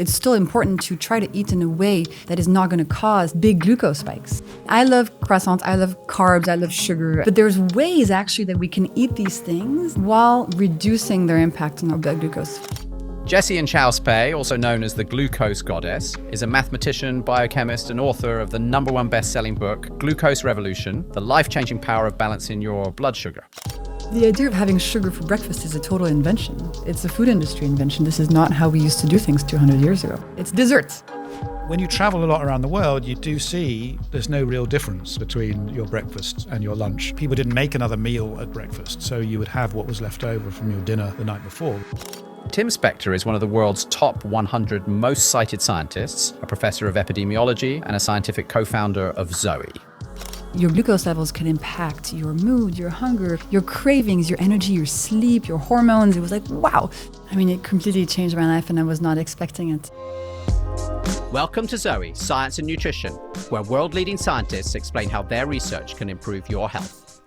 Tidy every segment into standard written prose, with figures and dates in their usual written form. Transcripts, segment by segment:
It's still important to try to eat in a way that is not going to cause big glucose spikes. I love croissants, I love carbs, I love sugar, but there's ways actually that we can eat these things while reducing their impact on our blood glucose. Jessie Inchauspé, also known as the glucose goddess, is a mathematician, biochemist, and author of the #1 best-selling book, Glucose Revolution, The Life-Changing Power of Balancing Your Blood Sugar. The idea of having sugar for breakfast is a total invention. It's a food industry invention. This is not how we used to do things 200 years ago. It's desserts. When you travel a lot around the world, you do see there's no real difference between your breakfast and your lunch. People didn't make another meal at breakfast, so you would have what was left over from your dinner the night before. Tim Spector is one of the world's top 100 most cited scientists, a professor of epidemiology, and a scientific co-founder of Zoe. Your glucose levels can impact your mood, your hunger, your cravings, your energy, your sleep, your hormones. It was like, wow. I mean, it completely changed my life and I was not expecting it. Welcome to Zoe, Science and Nutrition, where world-leading scientists explain how their research can improve your health.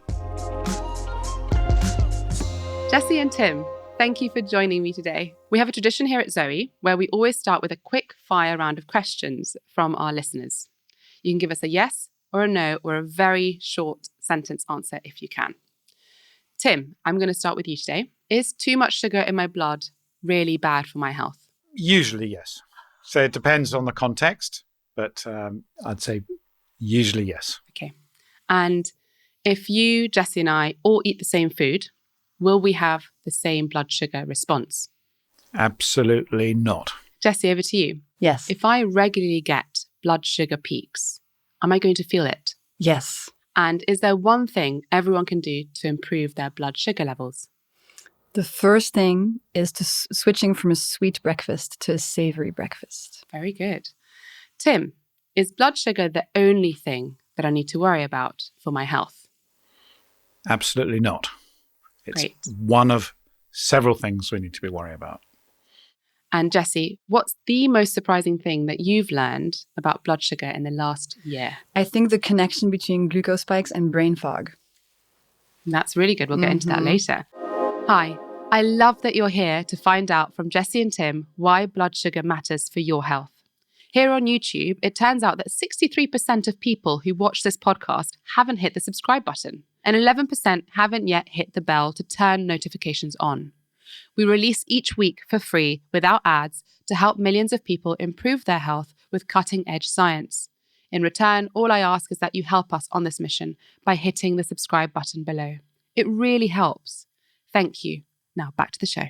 Jessie and Tim, thank you for joining me today. We have a tradition here at Zoe where we always start with a quick fire round of questions from our listeners. You can give us a yes or a no or a very short sentence answer if you can. Tim, I'm going to start with you today. Is too much sugar in my blood really bad for my health? Usually, yes. So it depends on the context, but I'd say usually yes. Okay. And if you, Jessie and I all eat the same food, will we have the same blood sugar response? Absolutely not. Jessie, over to you. Yes. If I regularly get blood sugar peaks, am I going to feel it? Yes. And is there one thing everyone can do to improve their blood sugar levels? The first thing is to switching from a sweet breakfast to a savory breakfast. Very good. Tim, is blood sugar the only thing that I need to worry about for my health? Absolutely not. It's Great. one of several things we need to be worried about. And Jessie, what's the most surprising thing that you've learned about blood sugar in the last year? I think the connection between glucose spikes and brain fog. That's really good. We'll get into that later. Hi, I love that you're here to find out from Jessie and Tim why blood sugar matters for your health. Here on YouTube, it turns out that 63% of people who watch this podcast haven't hit the subscribe button, and 11% haven't yet hit the bell to turn notifications on. We release each week for free, without ads, to help millions of people improve their health with cutting-edge science. In return, all I ask is that you help us on this mission by hitting the subscribe button below. It really helps. Thank you. Now back to the show.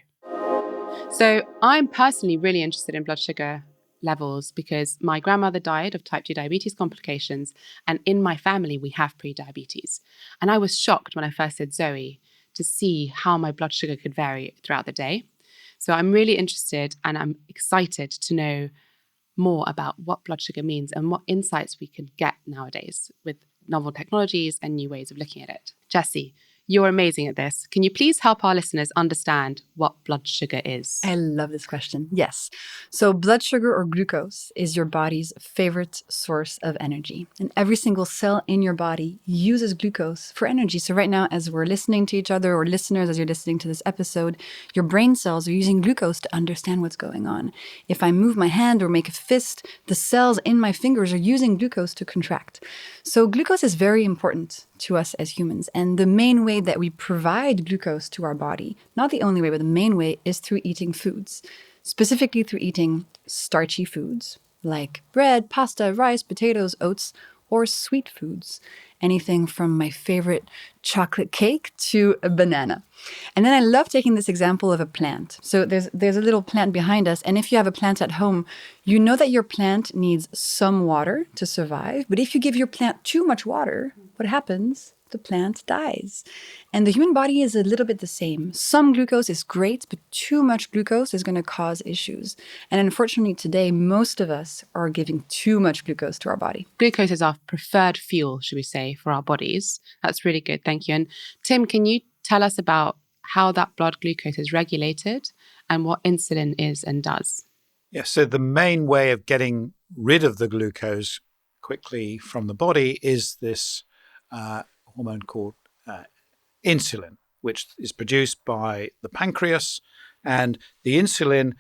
So I'm personally really interested in blood sugar levels because my grandmother died of type 2 diabetes complications, and in my family we have pre-diabetes. And I was shocked when I first did Zoe to see how my blood sugar could vary throughout the day. So I'm really interested and I'm excited to know more about what blood sugar means and what insights we can get nowadays with novel technologies and new ways of looking at it. Jessie, you're amazing at this. Can you please help our listeners understand what blood sugar is? I love this question. Yes. So blood sugar or glucose is your body's favorite source of energy. And every single cell in your body uses glucose for energy. So right now, as we're listening to each other, or listeners, as you're listening to this episode, your brain cells are using glucose to understand what's going on. If I move my hand or make a fist, the cells in my fingers are using glucose to contract. So glucose is very important to us as humans. And the main way that we provide glucose to our body, not the only way, but the main way, is through eating foods, specifically through eating starchy foods like bread, pasta, rice, potatoes, oats, or sweet foods. Anything from my favorite chocolate cake to a banana. And then I love taking this example of a plant. So there's a little plant behind us. And if you have a plant at home, you know that your plant needs some water to survive. But if you give your plant too much water, what happens? The plant dies. And the human body is a little bit the same. Some glucose is great, but too much glucose is going to cause issues. And unfortunately today, most of us are giving too much glucose to our body. Glucose is our preferred fuel, should we say, for our bodies. That's really good. Thank you. And Tim, can you tell us about how that blood glucose is regulated and what insulin is and does? Yes, so the main way of getting rid of the glucose quickly from the body is this hormone called insulin, which is produced by the pancreas. And the insulin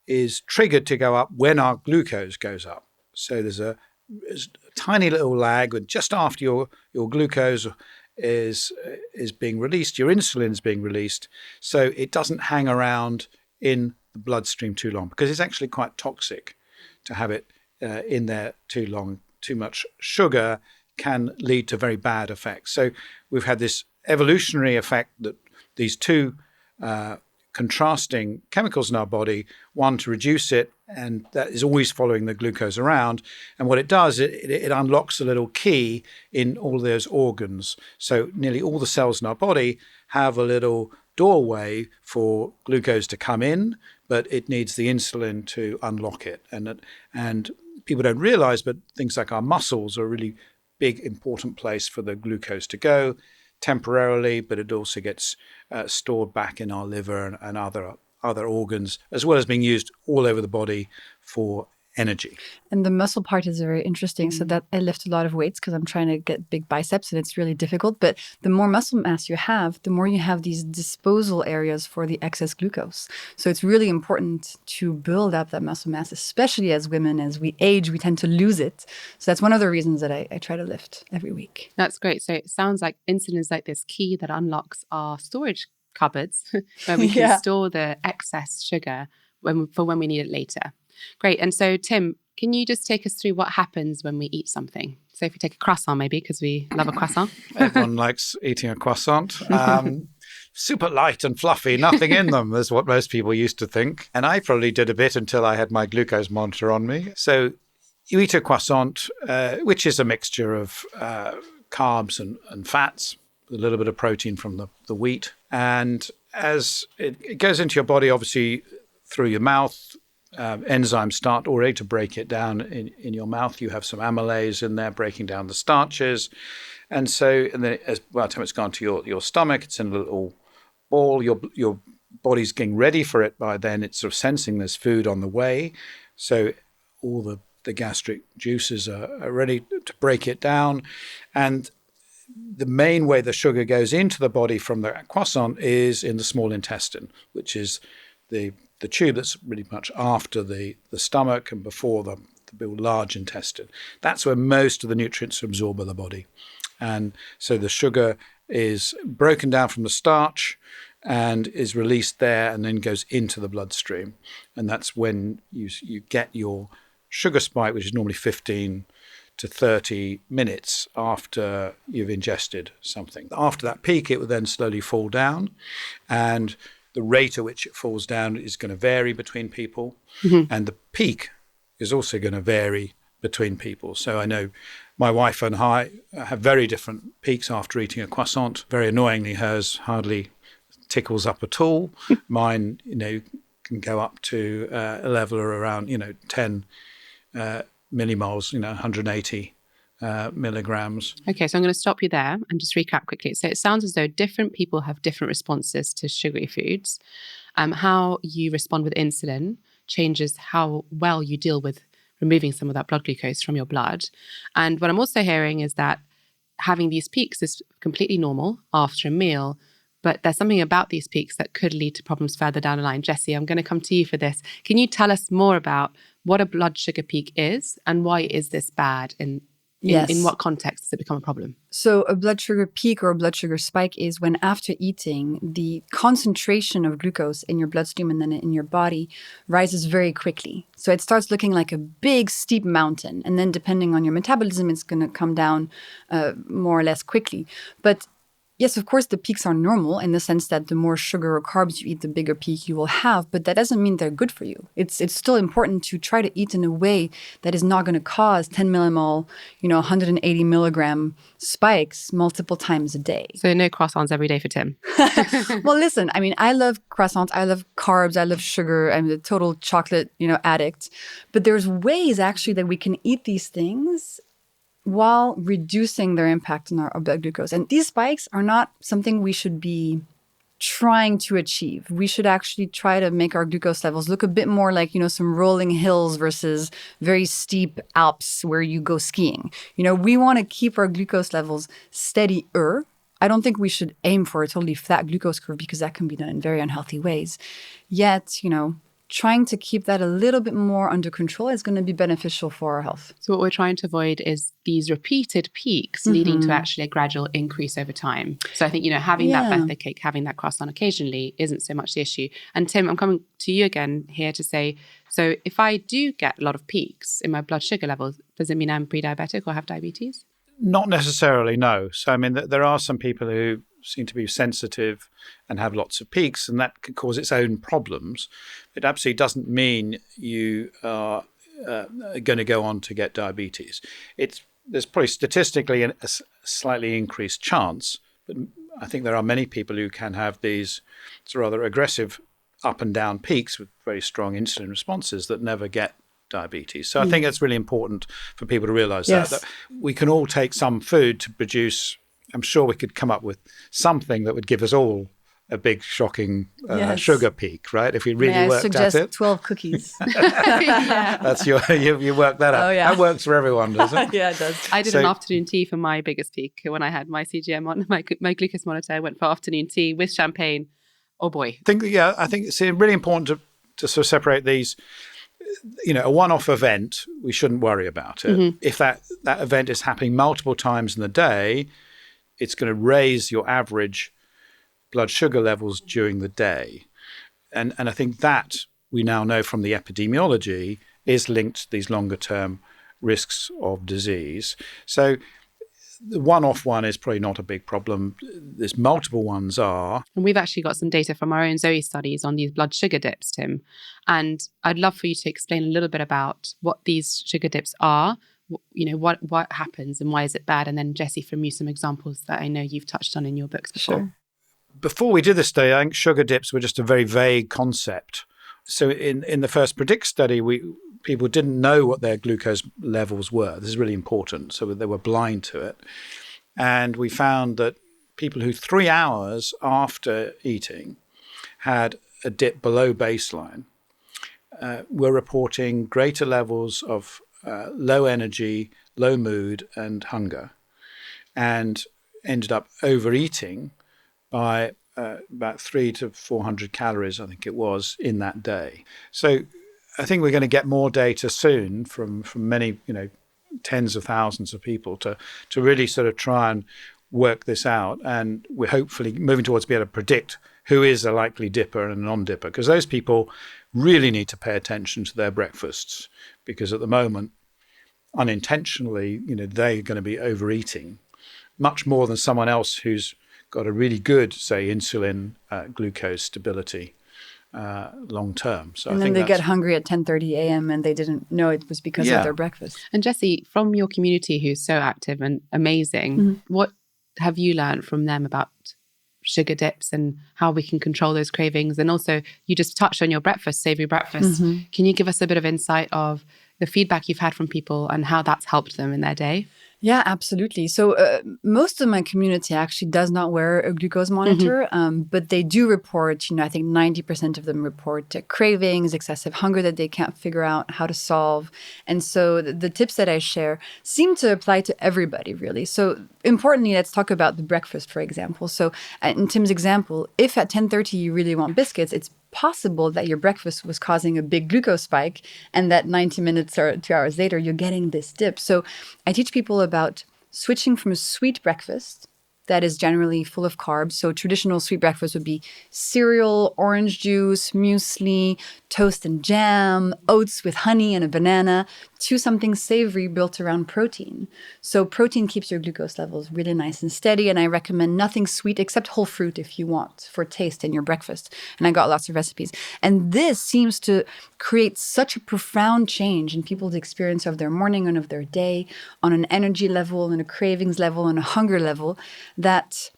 is triggered to go up when our glucose goes up. So there's a tiny little lag, and just after your glucose is being released, your insulin is being released, so it doesn't hang around in the bloodstream too long, because it's actually quite toxic to have it in there too long. Too much sugar can lead to very bad effects. So we've had this evolutionary effect that these two contrasting chemicals in our body, one to reduce it, and that is always following the glucose around. And what it does, it unlocks a little key in all those organs. So nearly all the cells in our body have a little doorway for glucose to come in, but it needs the insulin to unlock it. And people don't realize, but things like our muscles are a really big, important place for the glucose to go temporarily, but it also gets stored back in our liver and other organs, as well as being used all over the body for energy. And the muscle part is very interesting. So that I lift a lot of weights because I'm trying to get big biceps, and it's really difficult. But the more muscle mass you have, the more you have these disposal areas for the excess glucose. So it's really important to build up that muscle mass, especially as women. As we age, we tend to lose it. So that's one of the reasons that I try to lift every week. That's great. So it sounds like insulin is like this key that unlocks our storage cupboards where we can store the excess sugar for when we need it later. Great. And so, Tim, can you just take us through what happens when we eat something? So if we take a croissant, maybe, because we love a croissant. Everyone likes eating a croissant. Super light and fluffy, nothing in them, is what most people used to think. And I probably did a bit until I had my glucose monitor on me. So you eat a croissant, which is a mixture of carbs and fats, with a little bit of protein from the wheat. And as it goes into your body, obviously, through your mouth, enzymes start already to break it down in your mouth. You have some amylase in there breaking down the starches. And then by the time it's gone to your stomach, it's in a little ball. Your body's getting ready for it by then. It's sort of sensing there's food on the way. So all the gastric juices are ready to break it down. And the main way the sugar goes into the body from the croissant is in the small intestine, which is the tube that's really much after the stomach and before the large intestine. That's where most of the nutrients are absorbed by the body. And so the sugar is broken down from the starch and is released there and then goes into the bloodstream. And that's when you get your sugar spike, which is normally 15 to 30 minutes after you've ingested something. After that peak, it will then slowly fall down, and the rate at which it falls down is going to vary between people, and the peak is also going to vary between people. So I know my wife and I have very different peaks after eating a croissant. Very annoyingly, hers hardly tickles up at all. Mine, can go up to a level around, 10 millimoles, 180 milligrams. Okay, so I'm going to stop you there and just recap quickly. So it sounds as though different people have different responses to sugary foods. How you respond with insulin changes how well you deal with removing some of that blood glucose from your blood. And what I'm also hearing is that having these peaks is completely normal after a meal, but there's something about these peaks that could lead to problems further down the line. Jessie, I'm going to come to you for this. Can you tell us more about what a blood sugar peak is and why is this bad? In what context does it become a problem? So a blood sugar peak or a blood sugar spike is when after eating, the concentration of glucose in your bloodstream and then in your body rises very quickly. So it starts looking like a big steep mountain. And then depending on your metabolism, it's going to come down more or less quickly. But yes, of course, the peaks are normal in the sense that the more sugar or carbs you eat, the bigger peak you will have. But that doesn't mean they're good for you. It's still important to try to eat in a way that is not going to cause 10 millimole, 180 milligram spikes multiple times a day. So no croissants every day for Tim. Well, listen, I love croissants. I love carbs. I love sugar. I'm a total chocolate, addict. But there's ways actually that we can eat these things while reducing their impact on our blood glucose. And these spikes are not something we should be trying to achieve. We should actually try to make our glucose levels look a bit more like, some rolling hills versus very steep Alps where you go skiing. We want to keep our glucose levels steadier. I don't think we should aim for a totally flat glucose curve because that can be done in very unhealthy ways. Yet, trying to keep that a little bit more under control is going to be beneficial for our health. So what we're trying to avoid is these repeated peaks leading to actually a gradual increase over time. So I think, having that birthday cake, having that croissant occasionally isn't so much the issue. And Tim, I'm coming to you again here to say, so if I do get a lot of peaks in my blood sugar levels, does it mean I'm pre-diabetic or have diabetes? Not necessarily, no. So, I mean, there are some people who seem to be sensitive and have lots of peaks, and that can cause its own problems. It absolutely doesn't mean you are going to go on to get diabetes. There's probably statistically a slightly increased chance, but I think there are many people who can have these rather aggressive up and down peaks with very strong insulin responses that never get diabetes. So I think it's really important for people to realize that we can all take some food to produce. I'm sure we could come up with something that would give us all a big, shocking sugar peak, right? If we really worked at it. I suggest 12 cookies. That's you work that out. Oh, yeah. That works for everyone, does it? Yeah, it does. I did an afternoon tea for my biggest peak when I had my CGM on my glucose monitor. I went for afternoon tea with champagne. Oh boy. I think it's really important to sort of separate these. A one-off event, we shouldn't worry about it. Mm-hmm. If that event is happening multiple times in the day, it's going to raise your average blood sugar levels during the day. And I think that we now know from the epidemiology is linked to these longer-term risks of disease. So the one-off one is probably not a big problem. There's multiple ones are. And we've actually got some data from our own Zoe studies on these blood sugar dips, Tim. And I'd love for you to explain a little bit about what these sugar dips are, what happens and why is it bad? And then Jessie, from you, some examples that I know you've touched on in your books before. Sure. Before we did this study, I think sugar dips were just a very vague concept. So in the first PREDICT study, people didn't know what their glucose levels were. This is really important. So they were blind to it. And we found that people who 3 hours after eating had a dip below baseline were reporting greater levels of low energy, low mood, and hunger, and ended up overeating by about 300 to 400 calories, I think it was, in that day. So I think we're going to get more data soon from many, tens of thousands of people to really sort of try and work this out. And we're hopefully moving towards being able to predict who is a likely dipper and a non-dipper, because those people really need to pay attention to their breakfasts, because at the moment, unintentionally, they're going to be overeating much more than someone else who's got a really good, say, insulin glucose stability long term. So and then they get hungry at 10:30 a.m. and they didn't know it was because of their breakfast. And Jessie, from your community who's so active and amazing, what have you learned from them about sugar dips and how we can control those cravings? And also, you just touched on your breakfast, savory breakfast. Can you give us a bit of insight of the feedback you've had from people and how that's helped them in their day? Yeah, absolutely. So most of my community actually does not wear a glucose monitor, but they do report, I think 90% of them report cravings, excessive hunger that they can't figure out how to solve. And so the tips that I share seem to apply to everybody, really. So importantly, let's talk about the breakfast, for example. So in Tim's example, if at 10:30 you really want biscuits, it's possible that your breakfast was causing a big glucose spike and that 90 minutes or 2 hours later, you're getting this dip. So I teach people about switching from a sweet breakfast that is generally full of carbs. So traditional sweet breakfast would be cereal, orange juice, muesli, toast and jam, oats with honey and a banana, to something savory built around protein. So protein keeps your glucose levels really nice and steady. And I recommend nothing sweet except whole fruit if you want for taste in your breakfast. And I got lots of recipes. And this seems to create such a profound change in people's experience of their morning and of their day on an energy level and a cravings level and a hunger level that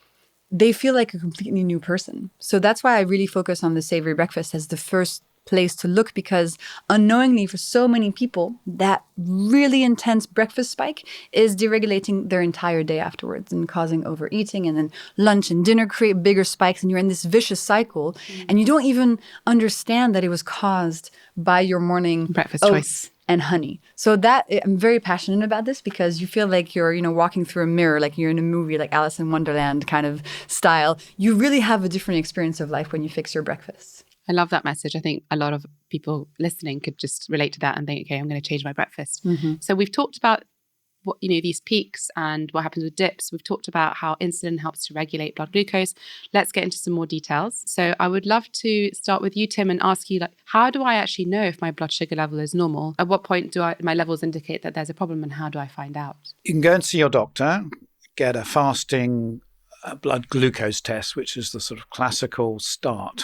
they feel like a completely new person. So that's why I really focus on the savory breakfast as the first place to look, because unknowingly for so many people, that really intense breakfast spike is deregulating their entire day afterwards and causing overeating, and then lunch and dinner create bigger spikes, and you're in this vicious cycle and you don't even understand that it was caused by your morning breakfast oats choice and honey. So that I'm very passionate about this, because you feel like you're, walking through a mirror, like you're in a movie, like Alice in Wonderland kind of style. You really have a different experience of life when you fix your breakfast. I love that message. I think a lot of people listening could just relate to that and think, okay, I'm going to change my breakfast. So we've talked about what, these peaks and what happens with dips. We've talked about how insulin helps to regulate blood glucose. Let's get into some more details. So I would love to start with you, Tim, and ask you, how do I actually know if my blood sugar level is normal? At what point do my levels indicate that there's a problem, and how do I find out? You can go and see your doctor, get a fasting blood glucose test, which is the sort of classical start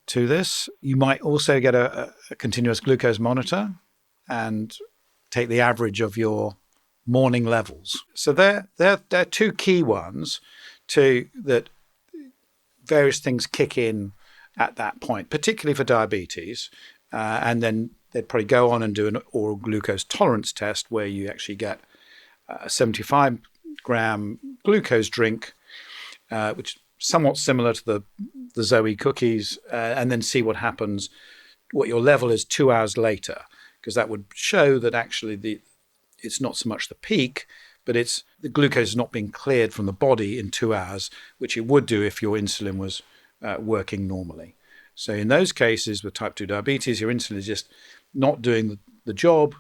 to this. You might also get a continuous glucose monitor and take the average of your morning levels. So they're two key ones that various things kick in at that point, particularly for diabetes. And then they'd probably go on and do an oral glucose tolerance test where you actually get a 75-gram glucose drink, which is somewhat similar to the Zoe cookies, and then see what happens, what your level is 2 hours later, because that would show that actually it's not so much the peak, but it's the glucose is not being cleared from the body in 2 hours, which it would do if your insulin was working normally. So in those cases with type 2 diabetes, your insulin is just not doing the job.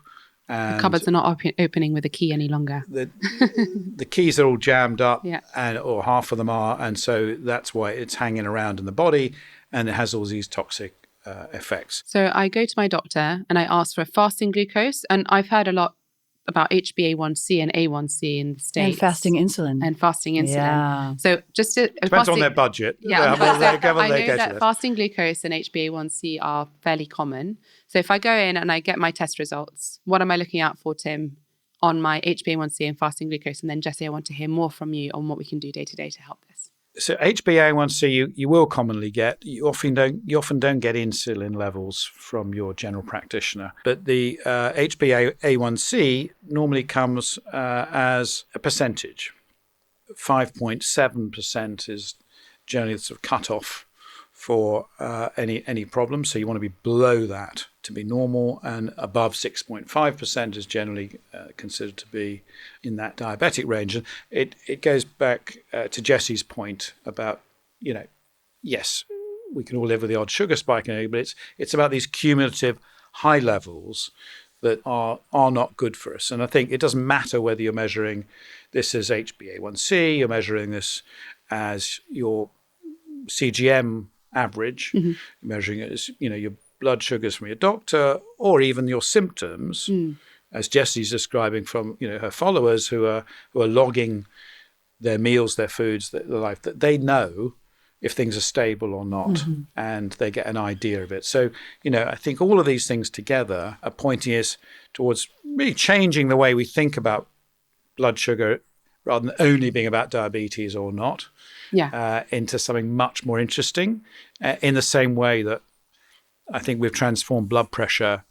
And the cupboards are not opening with a key any longer. The keys are all jammed up, Yeah. or half of them are, and so that's why it's hanging around in the body, and it has all these toxic effects. So I go to my doctor and I ask for a fasting glucose, and I've heard a lot about HbA1c and A1c in the States. And fasting insulin. Yeah. So just to... Depends on their budget. Yeah, I know that to fasting glucose and HbA1c are fairly common. So if I go in and I get my test results, what am I looking out for, Tim, on my HbA1c and fasting glucose? And then, Jessie, I want to hear more from you on what we can do day to day to help this. So HbA1c you will commonly get. You often don't get insulin levels from your general practitioner, but the HbA1c normally comes as a percentage. 5.7% is generally the sort of cutoff for any problem. So you want to be below that to be normal, and above 6.5% is generally considered to be in that diabetic range. And it goes back to Jessie's point about, yes, we can all live with the odd sugar spike, but it's about these cumulative high levels that are not good for us. And I think it doesn't matter whether you're measuring this as HbA1c, you're measuring this as your CGM average, you're measuring it as your blood sugars from your doctor, or even your symptoms, as Jessie's describing from her followers who are logging their meals, their foods, their life, that they know if things are stable or not, and they get an idea of it. So I think all of these things together are pointing us towards really changing the way we think about blood sugar, rather than only being about diabetes or not, into something much more interesting, in the same way that I think we've transformed blood pressure,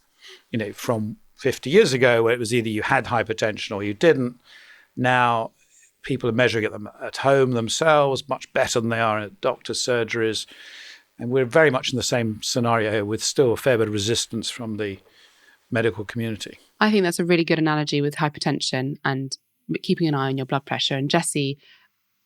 from 50 years ago, where it was either you had hypertension or you didn't. Now people are measuring it at home themselves much better than they are at doctor's surgeries. And we're very much in the same scenario here, with still a fair bit of resistance from the medical community. I think that's a really good analogy with hypertension and keeping an eye on your blood pressure. And Jessie,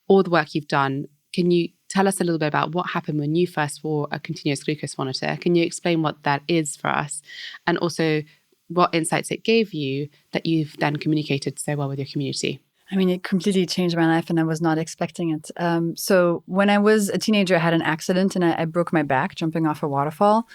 all the work you've done, can you tell us a little bit about what happened when you first wore a continuous glucose monitor? Can you explain what that is for us? And also what insights it gave you that you've then communicated so well with your community? I mean, it completely changed my life, and I was not expecting it. So when I was a teenager, I had an accident and I broke my back jumping off a waterfall.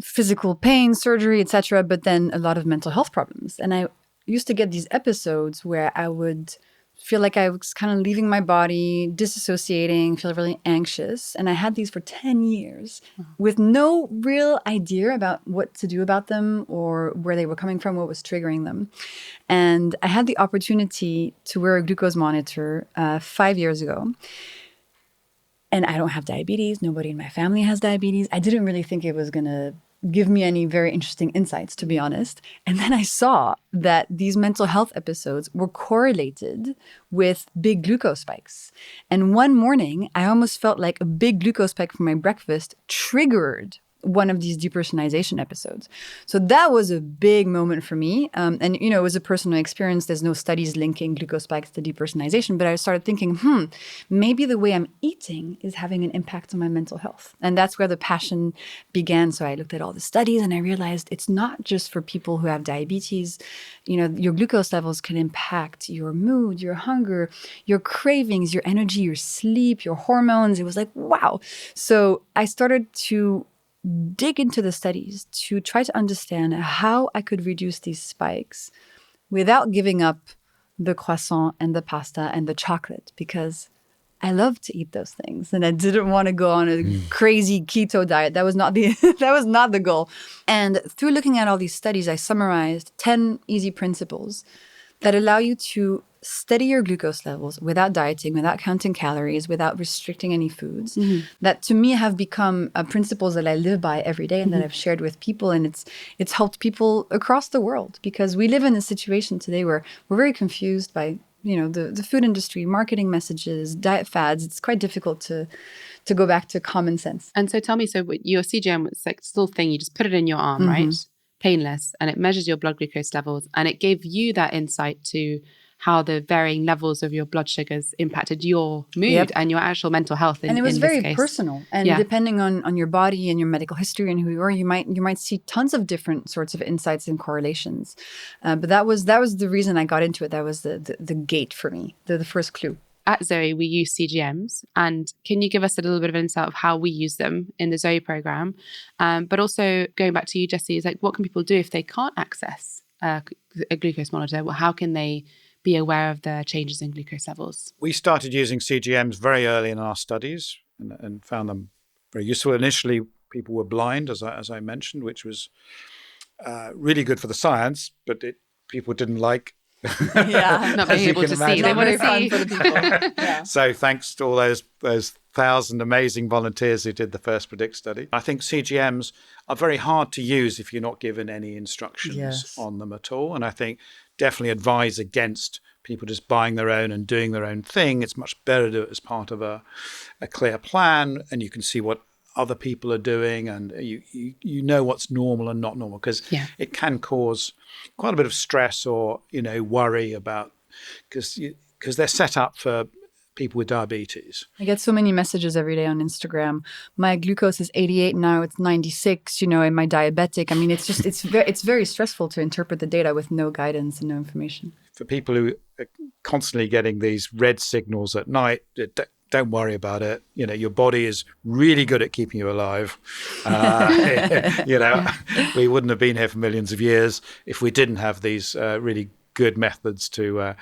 Physical pain, surgery, etc., but then a lot of mental health problems. And I used to get these episodes where I would feel like I was kind of leaving my body, disassociating, feel really anxious. And I had these for 10 years with no real idea about what to do about them or where they were coming from, what was triggering them. And I had the opportunity to wear a glucose monitor 5 years ago. And I don't have diabetes. Nobody in my family has diabetes. I didn't really think it was going to give me any very interesting insights, to be honest. And then I saw that these mental health episodes were correlated with big glucose spikes. And one morning, I almost felt like a big glucose spike from my breakfast triggered one of these depersonalization episodes. So that was a big moment for me. And, it was a personal experience. There's no studies linking glucose spikes to depersonalization. But I started thinking, maybe the way I'm eating is having an impact on my mental health. And that's where the passion began. So I looked at all the studies and I realized it's not just for people who have diabetes. Your glucose levels can impact your mood, your hunger, your cravings, your energy, your sleep, your hormones. It was like, wow. So I started to dig into the studies to try to understand how I could reduce these spikes without giving up the croissant and the pasta and the chocolate, because I love to eat those things and I didn't want to go on a crazy keto diet. That was not the goal. And through looking at all these studies, I summarized 10 easy principles that allow you to steady your glucose levels without dieting, without counting calories, without restricting any foods, that to me have become principles that I live by every day and that I've shared with people. And it's helped people across the world, because we live in a situation today where we're very confused by the food industry, marketing messages, diet fads. It's quite difficult to go back to common sense. And so tell me, so your CGM was like this little thing, you just put it in your arm, right? Painless, and it measures your blood glucose levels, and it gave you that insight to how the varying levels of your blood sugars impacted your mood and your actual mental health. And it was very personal. And depending on your body and your medical history and who you are, you might see tons of different sorts of insights and correlations. But that was the reason I got into it. That was the gate for me, the first clue. At Zoe, we use CGMs. And can you give us a little bit of insight of how we use them in the Zoe program? But also going back to you, Jessie, is like, what can people do if they can't access a glucose monitor? Well, how can they be aware of the changes in glucose levels? We started using CGMs very early in our studies and found them very useful. Initially, people were blind, as I mentioned, which was really good for the science, but people didn't like not being able to see. They want to see. For the people. So thanks to all those 1,000 amazing volunteers who did the first PREDICT study. I think CGMs are very hard to use if you're not given any instructions on them at all. And I think definitely advise against people just buying their own and doing their own thing. It's much better to do it as part of a clear plan, and you can see what other people are doing, and you know what's normal and not normal, because it can cause quite a bit of stress or worry about, because they're set up for people with diabetes. I get so many messages every day on Instagram. My glucose is 88 now; it's 96. Am I diabetic? I mean, it's very stressful to interpret the data with no guidance and no information. For people who are constantly getting these red signals at night, don't worry about it. Your body is really good at keeping you alive. We wouldn't have been here for millions of years if we didn't have these really good methods to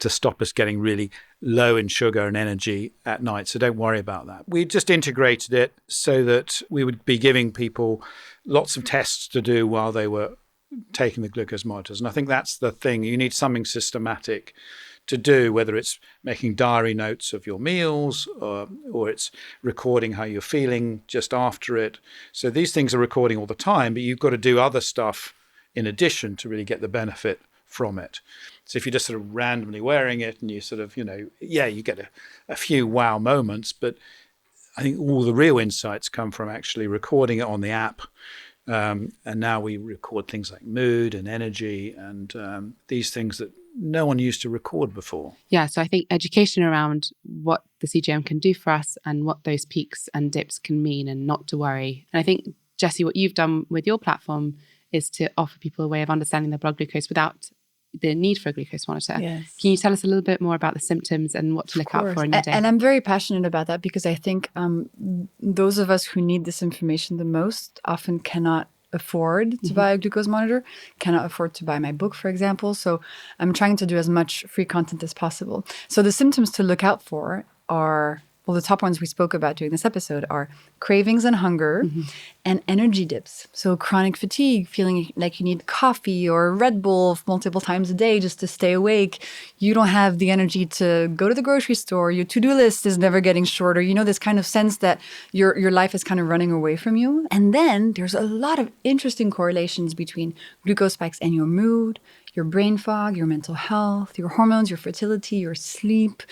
stop us getting really low in sugar and energy at night. So don't worry about that. We just integrated it so that we would be giving people lots of tests to do while they were taking the glucose monitors. And I think that's the thing. You need something systematic to do, whether it's making diary notes of your meals or it's recording how you're feeling just after it. So these things are recording all the time, but you've got to do other stuff in addition to really get the benefit from it. So if you're just sort of randomly wearing it and you sort of, you get a few wow moments, but I think all the real insights come from actually recording it on the app. And now we record things like mood and energy and these things that no one used to record before. Yeah, so I think education around what the CGM can do for us and what those peaks and dips can mean, and not to worry. And I think, Jessie, what you've done with your platform is to offer people a way of understanding their blood glucose without the need for a glucose monitor. Yes. Can you tell us a little bit more about the symptoms and what to look out for in your day? And I'm very passionate about that, because I think those of us who need this information the most often cannot afford to buy a glucose monitor, cannot afford to buy my book, for example. So I'm trying to do as much free content as possible. So the symptoms to look out for are, well, the top ones we spoke about during this episode are cravings and hunger and energy dips. So chronic fatigue, feeling like you need coffee or Red Bull multiple times a day just to stay awake. You don't have the energy to go to the grocery store. Your to-do list is never getting shorter. This kind of sense that your life is kind of running away from you. And then there's a lot of interesting correlations between glucose spikes and your mood, your brain fog, your mental health, your hormones, your fertility, your sleep.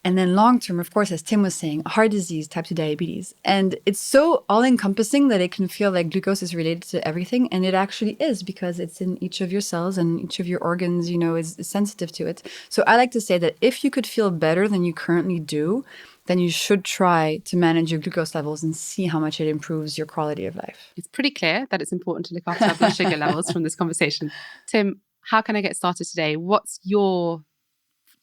And then long term, of course, as Tim was saying, heart disease, type 2 diabetes. And it's so all encompassing that it can feel like glucose is related to everything. And it actually is, because it's in each of your cells and each of your organs, is sensitive to it. So I like to say that if you could feel better than you currently do, then you should try to manage your glucose levels and see how much it improves your quality of life. It's pretty clear that it's important to look after our blood sugar levels from this conversation. Tim, how can I get started today? What's your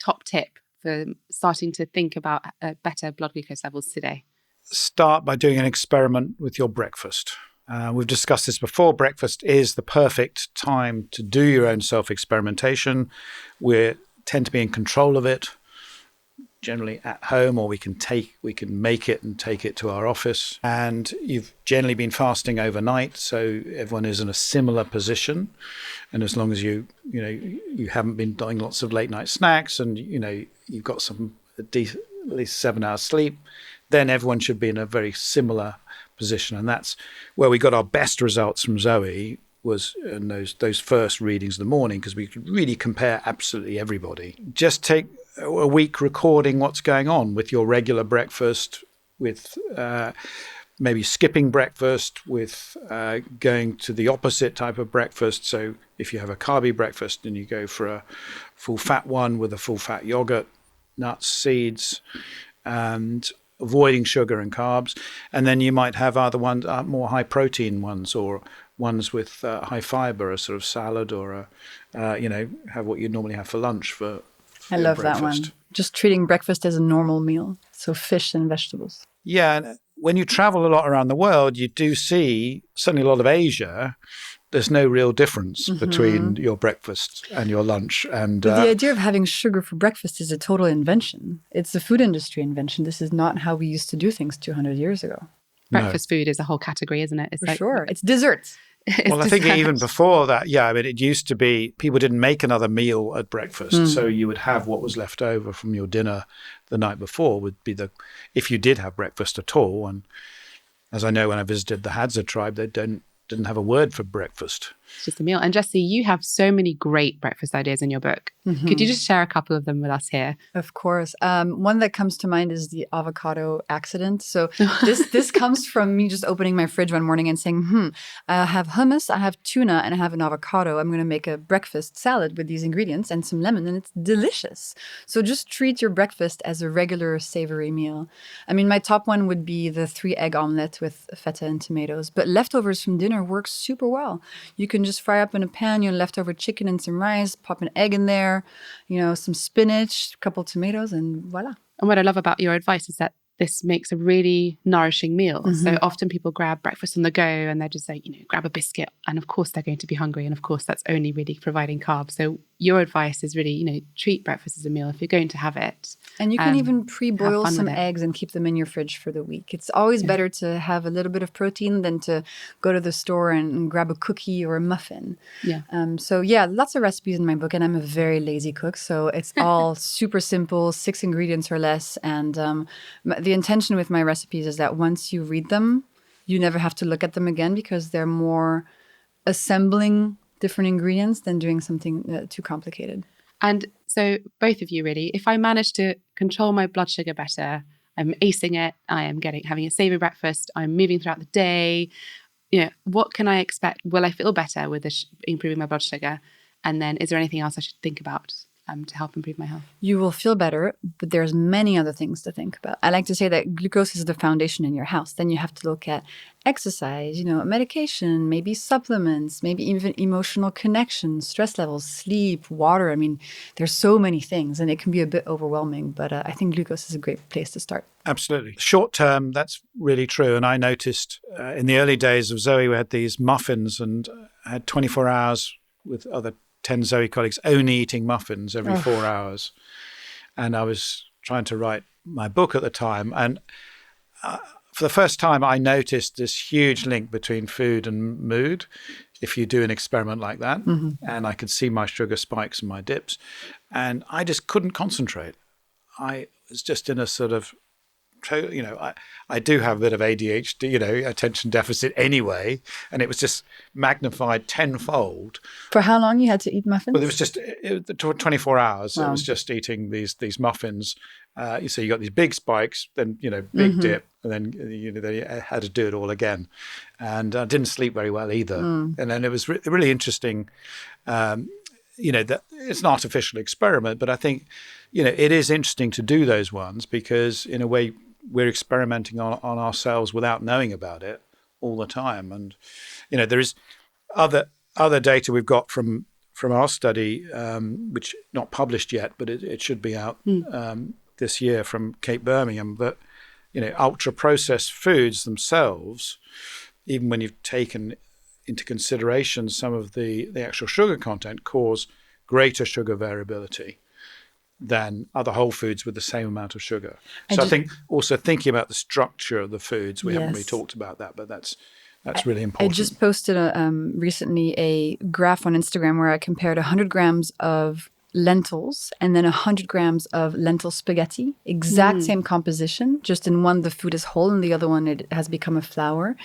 top tip for starting to think about better blood glucose levels today? Start by doing an experiment with your breakfast. We've discussed this before. Breakfast is the perfect time to do your own self-experimentation. We tend to be in control of it, generally at home, or we can make it and take it to our office. And you've generally been fasting overnight, so everyone is in a similar position. And as long as you haven't been doing lots of late night snacks, and you've got at least 7 hours sleep, then everyone should be in a very similar position. And that's where we got our best results from Zoe, was in those first readings in the morning, because we could really compare absolutely everybody. Just take a week recording what's going on with your regular breakfast, with maybe skipping breakfast, with going to the opposite type of breakfast. So if you have a carby breakfast, then you go for a full fat one with a full fat yogurt, nuts, seeds, and avoiding sugar and carbs. And then you might have other ones, more high protein ones, or ones with high fiber, a sort of salad, or have what you'd normally have for lunch for I love breakfast. that one. Just treating breakfast as a normal meal. So fish and vegetables. Yeah. And when you travel a lot around the world, you do see, certainly a lot of Asia, there's no real difference between your breakfast and your lunch. And the idea of having sugar for breakfast is a total invention. It's a food industry invention. This is not how we used to do things 200 years ago. Breakfast food is a whole category, isn't it? It's For sure. It's desserts. Well, I think even before that, it used to be people didn't make another meal at breakfast. So you would have what was left over from your dinner the night before would be if you did have breakfast at all. And as I know, when I visited the Hadza tribe, they didn't have a word for breakfast. It's just a meal. And Jessie, you have so many great breakfast ideas in your book. Could you just share a couple of them with us here? Of course. One that comes to mind is the avocado accident. So this comes from me just opening my fridge one morning and saying, I have hummus, I have tuna, and I have an avocado. I'm going to make a breakfast salad with these ingredients and some lemon, and it's delicious. So just treat your breakfast as a regular savory meal. I mean, my top one would be the 3-egg omelet with feta and tomatoes. But leftovers from dinner works super well. You can just fry up in a pan your leftover chicken and some rice, pop an egg in there, some spinach, a couple tomatoes, and voila. And what I love about your advice is that this makes a really nourishing meal. So often people grab breakfast on the go and they're just like, grab a biscuit. And of course they're going to be hungry. And of course that's only really providing carbs. So your advice is really, treat breakfast as a meal if you're going to have it. And you can even pre-boil some eggs and keep them in your fridge for the week. It's always better to have a little bit of protein than to go to the store and grab a cookie or a muffin. Yeah. Lots of recipes in my book. And I'm a very lazy cook. So it's all super simple, 6 ingredients or less. And the intention with my recipes is that once you read them, you never have to look at them again, because they're more assembling different ingredients than doing something too complicated. And so both of you really, if I manage to control my blood sugar better, I'm acing it, I am having a savory breakfast, I'm moving throughout the day, what can I expect? Will I feel better with improving my blood sugar? And then is there anything else I should think about to help improve my health? You will feel better, but there's many other things to think about. I like to say that glucose is the foundation in your house. Then you have to look at exercise, medication, maybe supplements, maybe even emotional connections, stress levels, sleep, water. I mean, there's so many things and it can be a bit overwhelming, but I think glucose is a great place to start. Absolutely. Short term, that's really true. And I noticed in the early days of Zoe, we had these muffins and I had 24 hours with other 10 Zoe colleagues only eating muffins every 4 hours. And I was trying to write my book at the time. And for the first time, I noticed this huge link between food and mood if you do an experiment like that. And I could see my sugar spikes and my dips. And I just couldn't concentrate. I was just in a sort of I do have a bit of ADHD, attention deficit anyway, and it was just magnified tenfold. For how long you had to eat muffins? Well, it was just 24 hours. Wow. It was just eating these muffins. So you got these big spikes, then big dip, and then then you had to do it all again. And I didn't sleep very well either. And then it was really interesting. That it's an artificial experiment, but I think it is interesting to do those ones because in a way we're experimenting on ourselves without knowing about it all the time. And there is other data we've got from our study, which not published yet, but it should be out this year from Cape Birmingham. But ultra processed foods themselves, even when you've taken into consideration some of the actual sugar content, cause greater sugar variability than other whole foods with the same amount of sugar. I think also thinking about the structure of the foods, we haven't really talked about that, but that's really important. I just posted recently a graph on Instagram where I compared 100 grams of lentils and then 100 grams of lentil spaghetti, exact same composition, just in one the food is whole and the other one it has become a flour,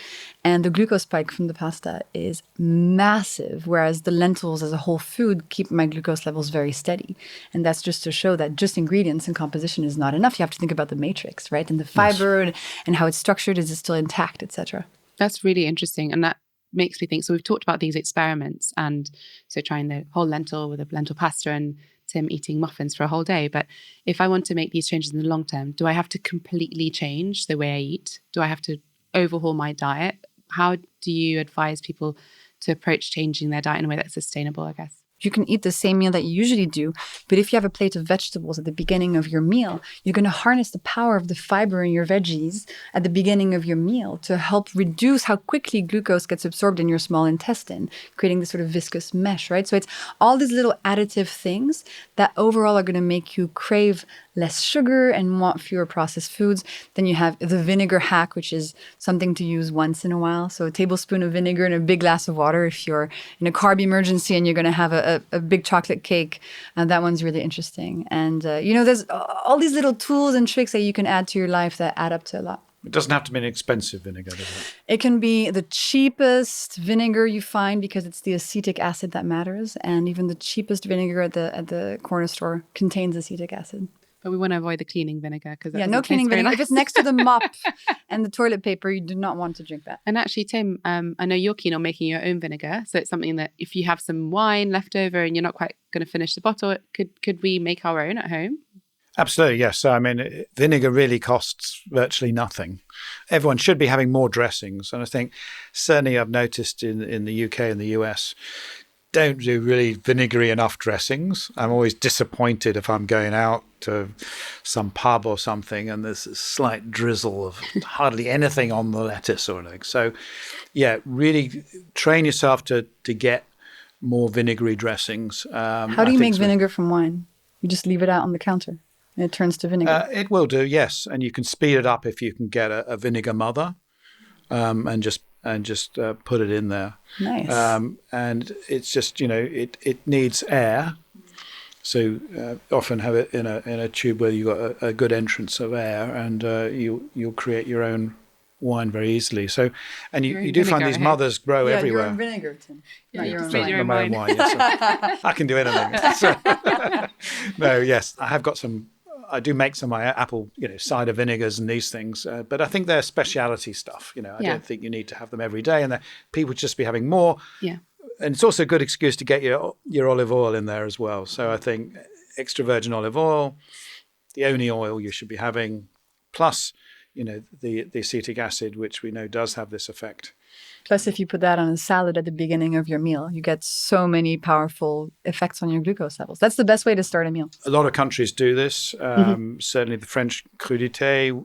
and the glucose spike from the pasta is massive, whereas the lentils as a whole food keep my glucose levels very steady. And that's just to show that just ingredients and composition is not enough. You have to think about the matrix, right, and the fiber and how it's structured. Is it still intact, etc. That's really interesting, and that makes me think. So we've talked about these experiments, and so trying the whole lentil with a lentil pasta and Tim eating muffins for a whole day. But if I want to make these changes in the long term, do I have to completely change the way I eat? Do I have to overhaul my diet? How do you advise people to approach changing their diet in a way that's sustainable, I guess? You can eat the same meal that you usually do, but if you have a plate of vegetables at the beginning of your meal, you're going to harness the power of the fiber in your veggies at the beginning of your meal to help reduce how quickly glucose gets absorbed in your small intestine, creating this sort of viscous mesh, right? So it's all these little additive things that overall are going to make you crave less sugar and want fewer processed foods. Then you have the vinegar hack, which is something to use once in a while. So a tablespoon of vinegar and a big glass of water if you're in a carb emergency and you're going to have a big chocolate cake. That one's really interesting. And, there's all these little tools and tricks that you can add to your life that add up to a lot. It doesn't have to be an expensive vinegar, does it? It can be the cheapest vinegar you find because it's the acetic acid that matters. And even the cheapest vinegar at the corner store contains acetic acid. But we want to avoid the cleaning vinegar because no cleaning vinegar. If it's next to the mop and the toilet paper, you do not want to drink that. And actually, Tim, I know you're keen on making your own vinegar. So it's something that if you have some wine left over and you're not quite going to finish the bottle, could we make our own at home? Absolutely, yes. I mean, vinegar really costs virtually nothing. Everyone should be having more dressings. And I think certainly I've noticed in the UK and the US, don't do really vinegary enough dressings. I'm always disappointed if I'm going out to some pub or something and there's a slight drizzle of hardly anything on the lettuce or anything. So, yeah, really train yourself to get more vinegary dressings. How do you make vinegar from wine? You just leave it out on the counter and it turns to vinegar? It will do, yes. And you can speed it up if you can get a vinegar mother and just put it in there. Nice. And it's just, it needs air. So often have it in a tube where you've got a good entrance of air and you'll create your own wine very easily. So, and you do find these mothers grow everywhere. Your own vinegar, Tim. Not your own Sorry, wine. your own my own wine, yes. I can do anything. So, no, yes, I have got some. I do make some of my apple, cider vinegars and these things, but I think they're specialty stuff. I don't think you need to have them every day, and people would just be having more. Yeah, and it's also a good excuse to get your olive oil in there as well. So I think extra virgin olive oil, the only oil you should be having, plus the acetic acid, which we know does have this effect. Plus, if you put that on a salad at the beginning of your meal, you get so many powerful effects on your glucose levels. That's the best way to start a meal. A lot of countries do this. Certainly the French crudité,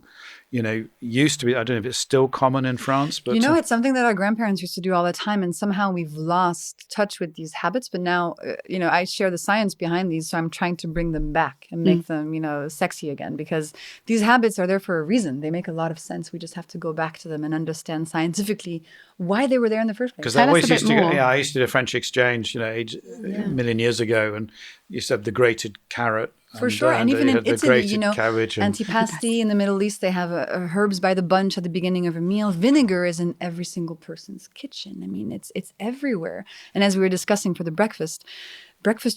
used to be, I don't know if it's still common in France. But it's something that our grandparents used to do all the time. And somehow we've lost touch with these habits. But now, I share the science behind these. So I'm trying to bring them back and make them, sexy again. Because these habits are there for a reason. They make a lot of sense. We just have to go back to them and understand scientifically why they were there in the first place. Because Tell I us always a bit used to go, more. I used to do a French exchange, a million years ago, and you used to have the grated carrot. For sure. And even you in had the Italy, grated cabbage. And antipasti in the Middle East, they have herbs by the bunch at the beginning of a meal. Vinegar is in every single person's kitchen. I mean, it's everywhere. And as we were discussing for the breakfast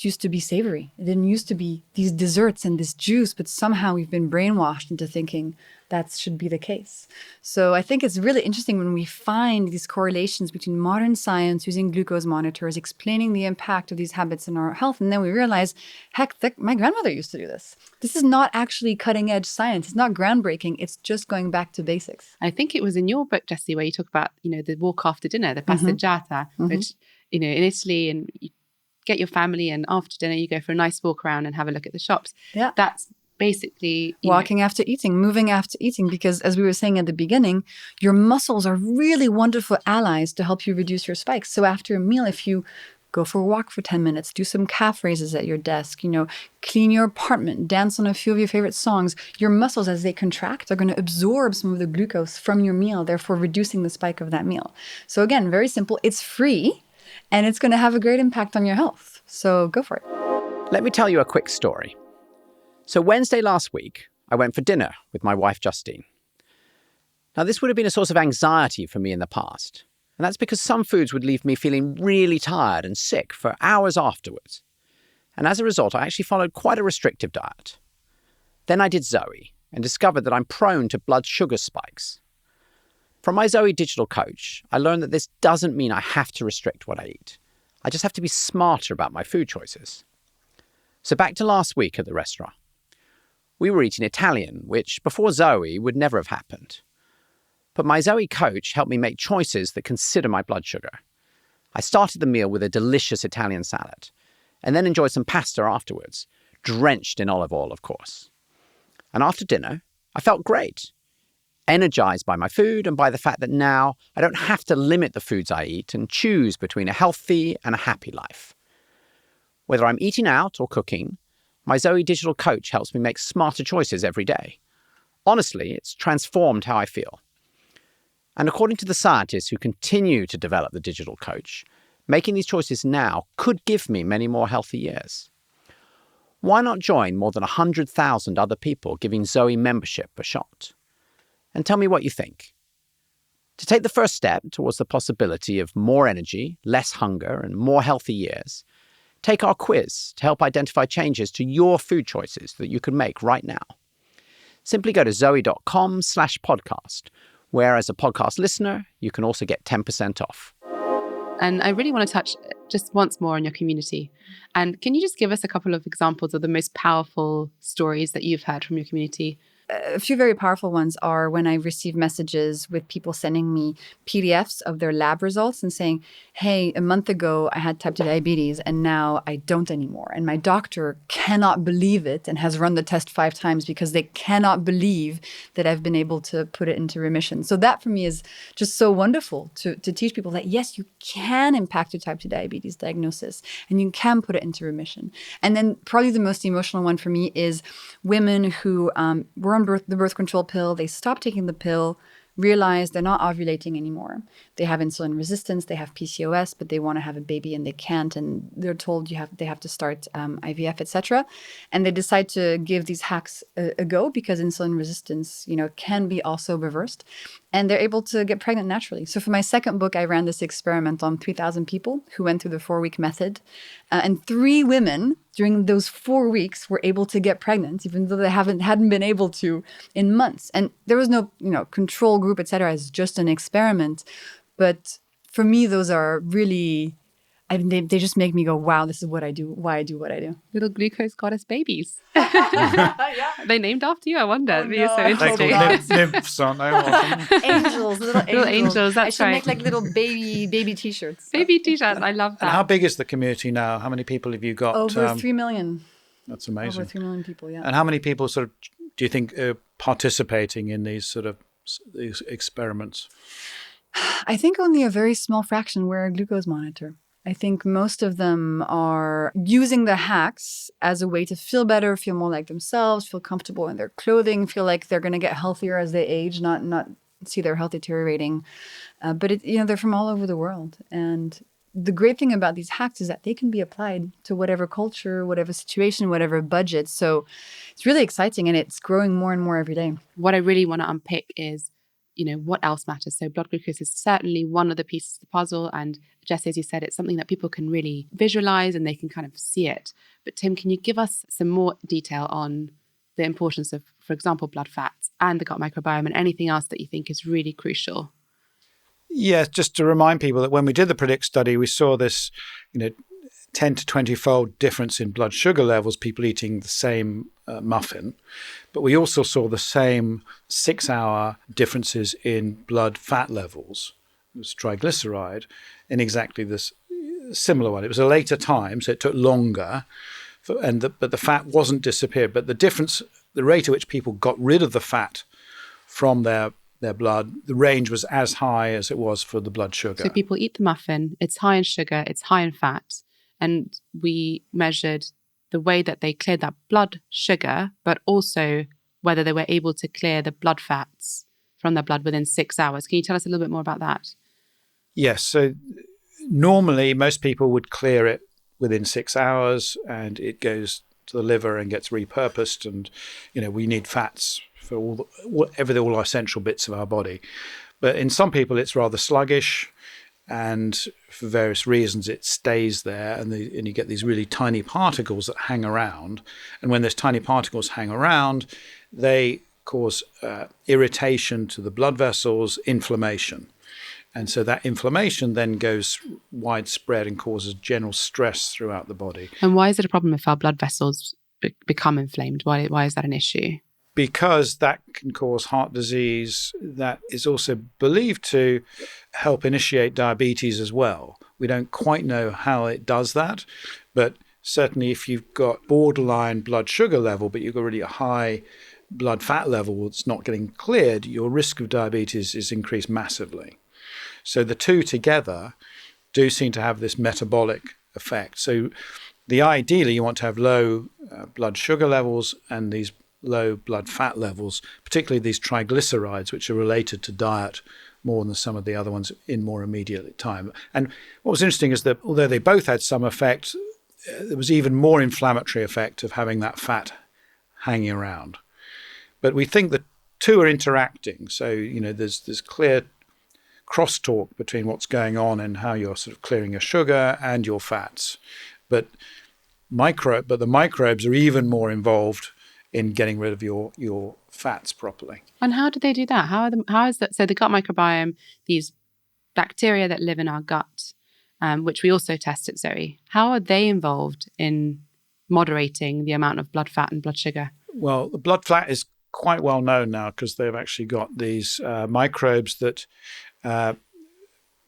used to be savory. It didn't used to be these desserts and this juice, but somehow we've been brainwashed into thinking that should be the case. So I think it's really interesting when we find these correlations between modern science using glucose monitors, explaining the impact of these habits in our health. And then we realize, heck, my grandmother used to do this. This is not actually cutting edge science. It's not groundbreaking. It's just going back to basics. I think it was in your book, Jessie, where you talk about, the walk after dinner, the passeggiata, which, in Italy, and you get your family, and after dinner you go for a nice walk around and have a look at the shops. Yeah. That's basically walking after eating, moving after eating, because as we were saying at the beginning, your muscles are really wonderful allies to help you reduce your spikes. So after a meal, if you go for a walk for 10 minutes, do some calf raises at your desk, clean your apartment, dance on a few of your favorite songs, your muscles, as they contract, are going to absorb some of the glucose from your meal, therefore reducing the spike of that meal. So again, very simple. It's free. And it's going to have a great impact on your health. So go for it. Let me tell you a quick story. So Wednesday last week, I went for dinner with my wife, Justine. Now, this would have been a source of anxiety for me in the past. And that's because some foods would leave me feeling really tired and sick for hours afterwards. And as a result, I actually followed quite a restrictive diet. Then I did Zoe and discovered that I'm prone to blood sugar spikes. From my Zoe digital coach, I learned that this doesn't mean I have to restrict what I eat. I just have to be smarter about my food choices. So back to last week at the restaurant. We were eating Italian, which before Zoe would never have happened. But my Zoe coach helped me make choices that consider my blood sugar. I started the meal with a delicious Italian salad, and then enjoyed some pasta afterwards, drenched in olive oil, of course. And after dinner, I felt great. Energized by my food and by the fact that now I don't have to limit the foods I eat and choose between a healthy and a happy life. Whether I'm eating out or cooking, my Zoe digital coach helps me make smarter choices every day. Honestly, it's transformed how I feel. And according to the scientists who continue to develop the digital coach, making these choices now could give me many more healthy years. Why not join more than 100,000 other people giving Zoe membership a shot? And tell me what you think. To take the first step towards the possibility of more energy, less hunger, and more healthy years, take our quiz to help identify changes to your food choices that you can make right now. Simply go to zoe.com/podcast, where as a podcast listener, you can also get 10% off. And I really want to touch just once more on your community. And can you just give us a couple of examples of the most powerful stories that you've heard from your community? A few very powerful ones are when I receive messages with people sending me PDFs of their lab results and saying, hey, a month ago I had type 2 diabetes and now I don't anymore. And my doctor cannot believe it and has run the test 5 times because they cannot believe that I've been able to put it into remission. So that for me is just so wonderful to teach people that, yes, you can impact your type 2 diabetes diagnosis and you can put it into remission. And then probably the most emotional one for me is women who were on the birth control pill, they stopped taking the pill, realize they're not ovulating anymore. They have insulin resistance, they have PCOS, but they want to have a baby and they can't, and they're told they have to start IVF, etc. And they decide to give these hacks a go because insulin resistance, can be also reversed, and they're able to get pregnant naturally. So for my second book, I ran this experiment on 3,000 people who went through the 4-week method, and 3 women during those 4 weeks were able to get pregnant, even though they hadn't been able to in months. And there was no, control group, etc. It's just an experiment. But for me, those are really, they just make me go, wow, this is what I do, why I do what I do. Little glucose goddess babies. They named after you, I wonder. It'd be so interesting. Nymphs, aren't they? Angels, little angels. Little angels, that's I should right. make like little baby t-shirts. Baby t-shirts, I love that. And how big is the community now? How many people have you got? Over 3 million. That's amazing. Over 3 million people, yeah. And how many people do you think are participating in these these experiments? I think only a very small fraction wear a glucose monitor. I think most of them are using the hacks as a way to feel better, feel more like themselves, feel comfortable in their clothing, feel like they're going to get healthier as they age, not see their health deteriorating. But they're from all over the world. And the great thing about these hacks is that they can be applied to whatever culture, whatever situation, whatever budget. So it's really exciting, and it's growing more and more every day. What I really want to unpick is, what else matters. So blood glucose is certainly one of the pieces of the puzzle. And Jesse, as you said, it's something that people can really visualize and they can kind of see it. But Tim, can you give us some more detail on the importance of, for example, blood fats and the gut microbiome and anything else that you think is really crucial? Yeah, just to remind people that when we did the PREDICT study, we saw this, 10 to 20-fold difference in blood sugar levels, people eating the same muffin. But we also saw the same 6-hour differences in blood fat levels, it was triglyceride, in exactly this similar one. It was a later time, so it took longer, but the fat wasn't disappeared. But the difference, the rate at which people got rid of the fat from their blood, the range was as high as it was for the blood sugar. So people eat the muffin, it's high in sugar, it's high in fat, and we measured the way that they cleared that blood sugar, but also whether they were able to clear the blood fats from their blood within 6 hours. Can you tell us a little bit more about that? Yes. So normally most people would clear it within 6 hours, and it goes to the liver and gets repurposed. And, we need fats for all our essential bits of our body. But in some people, it's rather sluggish. And for various reasons, it stays there, and you get these really tiny particles that hang around. And when those tiny particles hang around, they cause irritation to the blood vessels, inflammation. And so that inflammation then goes widespread and causes general stress throughout the body. And why is it a problem if our blood vessels become inflamed? Why is that an issue? Because that can cause heart disease. That is also believed to help initiate diabetes as well. We don't quite know how it does that, but certainly if you've got borderline blood sugar level, but you've got really a high blood fat level that's not getting cleared, your risk of diabetes is increased massively. So the two together do seem to have this metabolic effect. So ideally, you want to have low blood sugar levels and these low blood fat levels, particularly these triglycerides, which are related to diet more than some of the other ones in more immediate time. And what was interesting is that although they both had some effect, there was even more inflammatory effect of having that fat hanging around. But we think the two are interacting. So, there's clear crosstalk between what's going on and how you're sort of clearing your sugar and your fats. But the microbes are even more involved in getting rid of your fats properly. And how do they do that? How is that? So the gut microbiome, these bacteria that live in our gut, which we also test at Zoe, how are they involved in moderating the amount of blood fat and blood sugar? Well, the blood fat is quite well known now because they've actually got these microbes that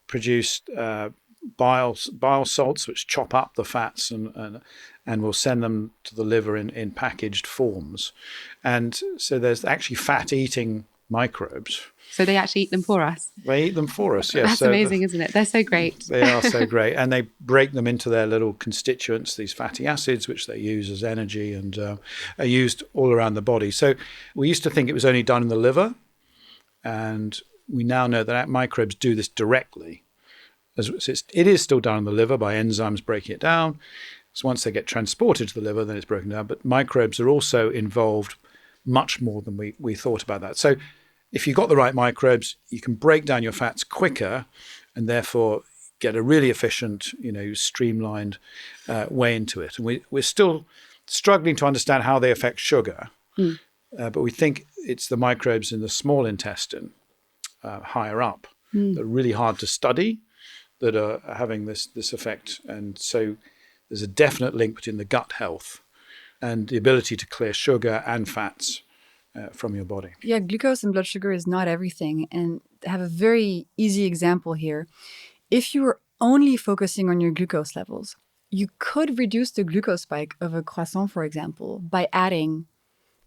produce bile salts, which chop up the fats and will send them to the liver in packaged forms. And so there's actually fat-eating microbes. So they actually eat them for us? They eat them for us, yes. That's amazing, isn't it? They're so great. They are so great. And they break them into their little constituents, these fatty acids, which they use as energy and are used all around the body. So we used to think it was only done in the liver. And we now know that microbes do this directly. It is still done in the liver by enzymes breaking it down. So once they get transported to the liver, then it's broken down. But microbes are also involved much more than we thought about that. So if you've got the right microbes, you can break down your fats quicker and therefore get a really efficient, streamlined way into it. And we're still struggling to understand how they affect sugar. But we think it's the microbes in the small intestine higher up that are really hard to study that are having this effect. And so there's a definite link between the gut health and the ability to clear sugar and fats from your body. Yeah, glucose and blood sugar is not everything. And I have a very easy example here. If you were only focusing on your glucose levels, you could reduce the glucose spike of a croissant, for example, by adding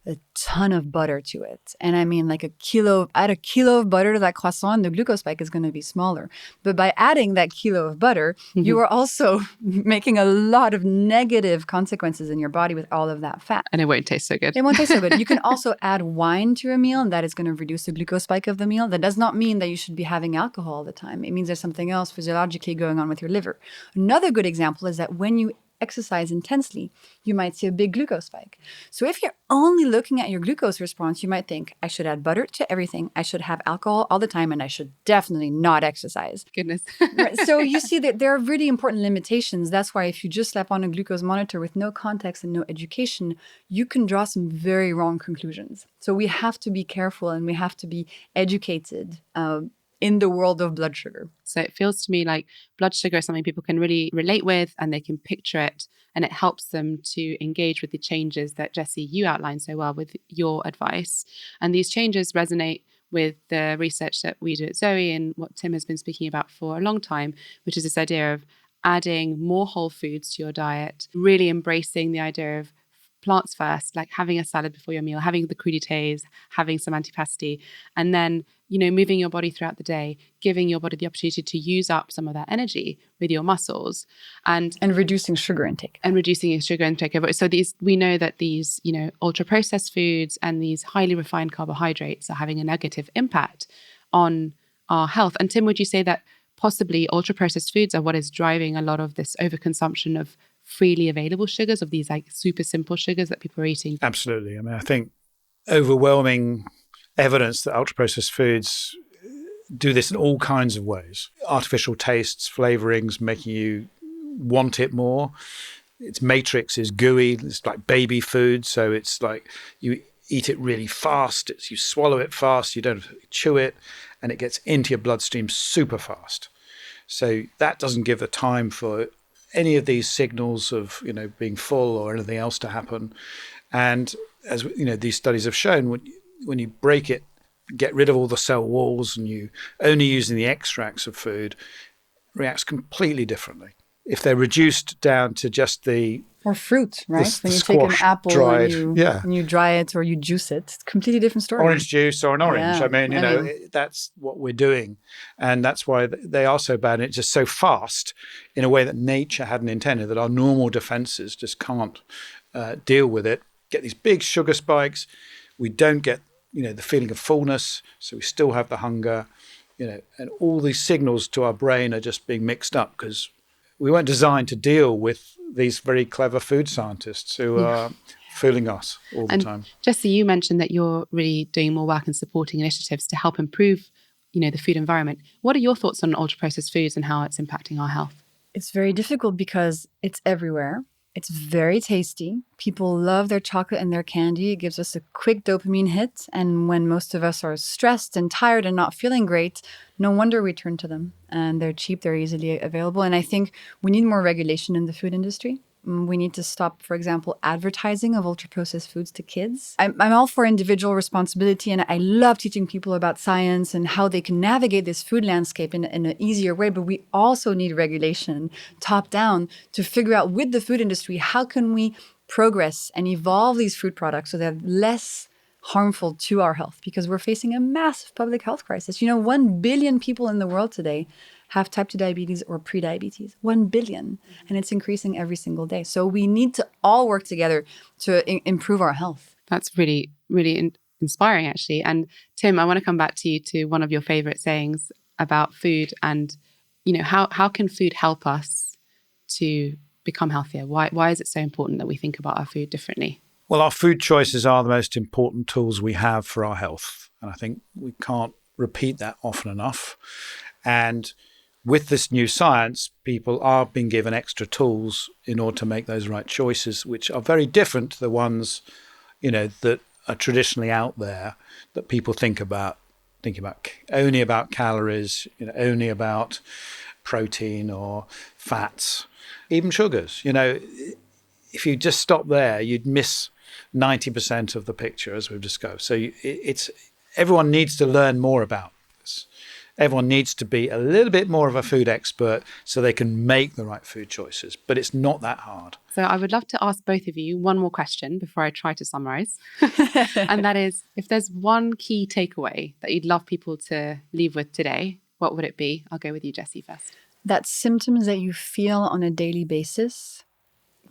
a ton of butter to it. And I mean, like add a kilo of butter to that croissant, the glucose spike is going to be smaller. But by adding that kilo of butter, you are also making a lot of negative consequences in your body with all of that fat. And it won't taste so good. It won't taste so good. You can also add wine to a meal, and that is going to reduce the glucose spike of the meal. That does not mean that you should be having alcohol all the time. It means there's something else physiologically going on with your liver. Another good example is that when you exercise intensely, you might see a big glucose spike. So if you're only looking at your glucose response, you might think, I should add butter to everything, I should have alcohol all the time, and I should definitely not exercise. Goodness. Right. So you see that there are really important limitations. That's why if you just slap on a glucose monitor with no context and no education, you can draw some very wrong conclusions. So we have to be careful and we have to be educated in the world of blood sugar. So it feels to me like blood sugar is something people can really relate with and they can picture it, and it helps them to engage with the changes that, Jessie, you outlined so well with your advice. And these changes resonate with the research that we do at Zoe and what Tim has been speaking about for a long time, which is this idea of adding more whole foods to your diet, really embracing the idea of plants first, like having a salad before your meal, having the crudités, having some antipasti, and then, moving your body throughout the day, giving your body the opportunity to use up some of that energy with your muscles, and reducing sugar intake. So we know that these, ultra processed foods and these highly refined carbohydrates are having a negative impact on our health. And Tim, would you say that possibly ultra processed foods are what is driving a lot of this overconsumption of freely available sugars, of these like super simple sugars that people are eating? Absolutely. I mean, I think overwhelming evidence that ultra-processed foods do this in all kinds of ways. Artificial tastes, flavorings, making you want it more. Its matrix is gooey. It's like baby food. So it's like you eat it really fast. You swallow it fast. You don't chew it. And it gets into your bloodstream super fast. So that doesn't give the time for any of these signals of, being full or anything else to happen. And as these studies have shown, when you break it, get rid of all the cell walls and you only using the extracts of food, reacts completely differently. If they're reduced down to just or fruit, right? When you take an apple and you dry it or you juice it, it's a completely different story. Orange juice or an orange. Yeah. That's what we're doing. And that's why they are so bad. And it's just so fast in a way that nature hadn't intended, that our normal defenses just can't deal with it. Get these big sugar spikes. We don't get, the feeling of fullness. So we still have the hunger, and all these signals to our brain are just being mixed up because we weren't designed to deal with these very clever food scientists who are fooling us all the time. Jessie, you mentioned that you're really doing more work and supporting initiatives to help improve, the food environment. What are your thoughts on ultra-processed foods and how it's impacting our health? It's very difficult because it's everywhere. It's very tasty. People love their chocolate and their candy. It gives us a quick dopamine hit. And when most of us are stressed and tired and not feeling great, no wonder we turn to them. And they're cheap, they're easily available. And I think we need more regulation in the food industry. We need to stop, for example, advertising of ultra-processed foods to kids. I'm all for individual responsibility, and I love teaching people about science and how they can navigate this food landscape in an easier way. But we also need regulation, top-down, to figure out with the food industry, how can we progress and evolve these food products so they're less harmful to our health? Because we're facing a massive public health crisis. 1 billion people in the world today have type 2 diabetes or prediabetes. 1 billion. And it's increasing every single day. So we need to all work together to improve our health. That's really, really inspiring, actually. And Tim, I want to come back to you to one of your favorite sayings about food and, how can food help us to become healthier? Why is it so important that we think about our food differently? Well, our food choices are the most important tools we have for our health. And I think we can't repeat that often enough. And with this new science, people are being given extra tools in order to make those right choices, which are very different to the ones, that are traditionally out there that people think about only about calories, only about protein or fats, even sugars. If you just stop there, you'd miss 90% of the picture, as we've discussed. So everyone needs to learn more about this. Everyone needs to be a little bit more of a food expert so they can make the right food choices. But it's not that hard. So So I would love to ask both of you one more question before I try to summarize. And that is, if there's one key takeaway that you'd love people to leave with today, what would it be? I'll go with you, Jessie, first. That symptoms that you feel on a daily basis,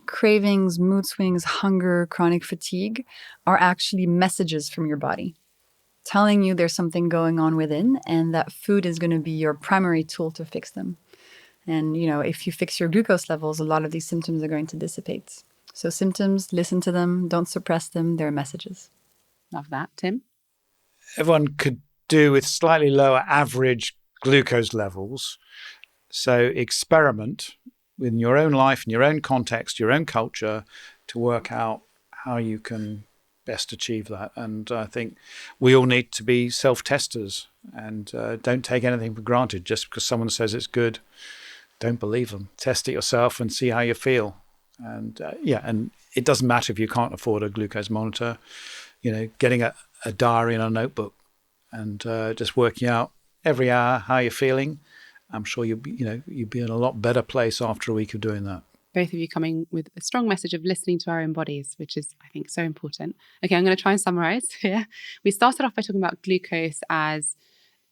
cravings, mood swings, hunger, chronic fatigue, are actually messages from your body telling you there's something going on within, and that food is going to be your primary tool to fix them. And, if you fix your glucose levels, a lot of these symptoms are going to dissipate. So symptoms, listen to them, don't suppress them, they're messages. Love that. Tim? Everyone could do with slightly lower average glucose levels. So experiment in your own life, in your own context, your own culture, to work out how you can best achieve that. And I think we all need to be self-testers and don't take anything for granted. Just because someone says it's good, don't believe them. Test it yourself and see how you feel. And and it doesn't matter if you can't afford a glucose monitor, getting a diary and a notebook and just working out every hour how you're feeling. I'm sure you'd be in a lot better place after a week of doing that. Both of you coming with a strong message of listening to our own bodies, which is, I think, so important. Okay, I'm going to try and summarize here. We started off by talking about glucose as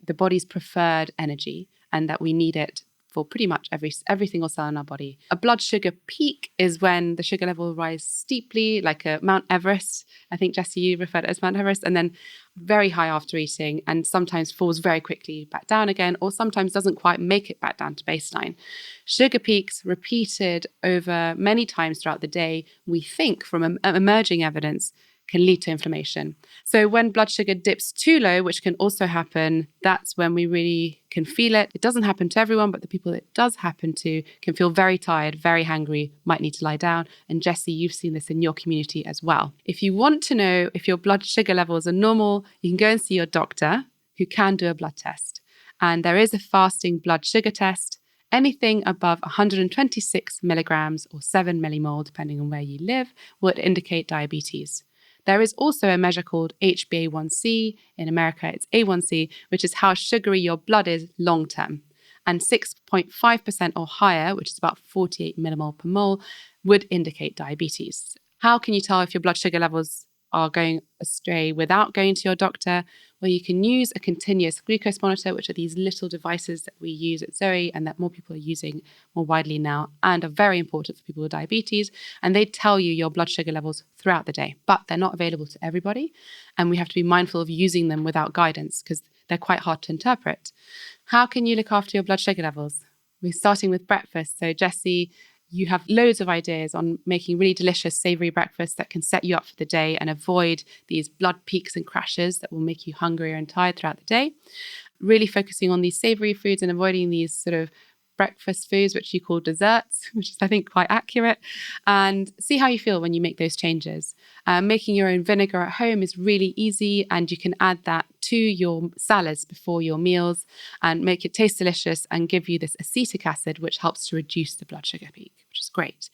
the body's preferred energy and that we need it for pretty much every single cell in our body. A blood sugar peak is when the sugar level rises steeply, like a Mount Everest. I think, Jessie, you referred to it as Mount Everest, and then very high after eating, and sometimes falls very quickly back down again, or sometimes doesn't quite make it back down to baseline. Sugar peaks repeated over many times throughout the day, we think from emerging evidence, can lead to inflammation. So when blood sugar dips too low, which can also happen, that's when we really can feel it. It doesn't happen to everyone, but the people it does happen to can feel very tired, very hangry, might need to lie down. And Jessie, you've seen this in your community as well. If you want to know if your blood sugar levels are normal, you can go and see your doctor who can do a blood test. And there is a fasting blood sugar test. Anything above 126 milligrams or 7 millimole, depending on where you live, would indicate diabetes. There is also a measure called HbA1c. In America, it's A1c, which is how sugary your blood is long term. And 6.5% or higher, which is about 48 millimole per mole, would indicate diabetes. How can you tell if your blood sugar levels are going astray without going to your doctor? Well, you can use a continuous glucose monitor, which are these little devices that we use at Zoe and that more people are using more widely now and are very important for people with diabetes. And they tell you your blood sugar levels throughout the day, but they're not available to everybody. And we have to be mindful of using them without guidance because they're quite hard to interpret. How can you look after your blood sugar levels? We're starting with breakfast. So Jessie, you have loads of ideas on making really delicious, savory breakfasts that can set you up for the day and avoid these blood peaks and crashes that will make you hungrier and tired throughout the day. Really focusing on these savory foods and avoiding these sort of breakfast foods, which you call desserts, which is, I think, quite accurate. And see how you feel when you make those changes. Making your own vinegar at home is really easy, and you can add that to your salads before your meals and make it taste delicious and give you this acetic acid, which helps to reduce the blood sugar peak, which is great.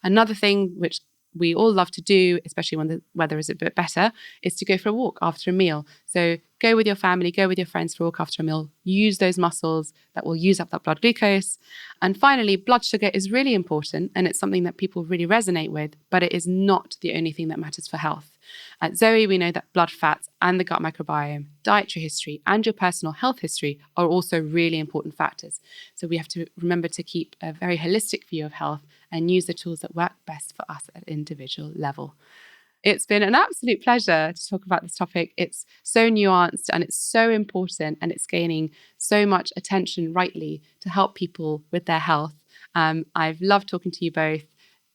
Another thing which we all love to do, especially when the weather is a bit better, is to go for a walk after a meal. So go with your family, go with your friends for a walk after a meal, use those muscles that will use up that blood glucose. And finally, blood sugar is really important, and it's something that people really resonate with, but it is not the only thing that matters for health. At Zoe, we know that blood fats and the gut microbiome, dietary history, and your personal health history are also really important factors. So we have to remember to keep a very holistic view of health and use the tools that work best for us at an individual level. It's been an absolute pleasure to talk about this topic. It's so nuanced and it's so important, and it's gaining so much attention rightly to help people with their health. I've loved talking to you both.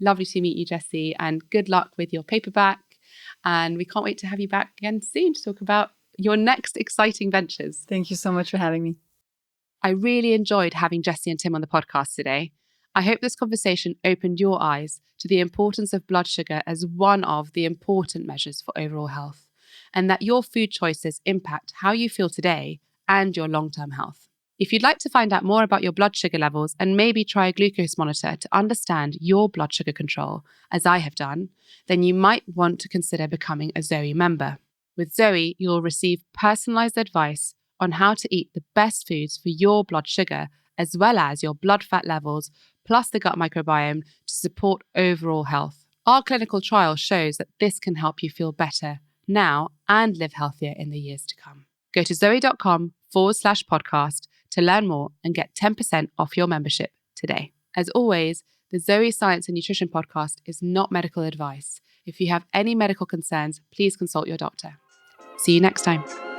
Lovely to meet you, Jessie, and good luck with your paperback. And we can't wait to have you back again soon to talk about your next exciting ventures. Thank you so much for having me. I really enjoyed having Jessie and Tim on the podcast today. I hope this conversation opened your eyes to the importance of blood sugar as one of the important measures for overall health, and that your food choices impact how you feel today and your long-term health. If you'd like to find out more about your blood sugar levels and maybe try a glucose monitor to understand your blood sugar control, as I have done, then you might want to consider becoming a Zoe member. With Zoe, you'll receive personalized advice on how to eat the best foods for your blood sugar, as well as your blood fat levels, plus the gut microbiome to support overall health. Our clinical trial shows that this can help you feel better now and live healthier in the years to come. Go to zoe.com/podcast to learn more and get 10% off your membership today. As always, the Zoe Science and Nutrition podcast is not medical advice. If you have any medical concerns, please consult your doctor. See you next time.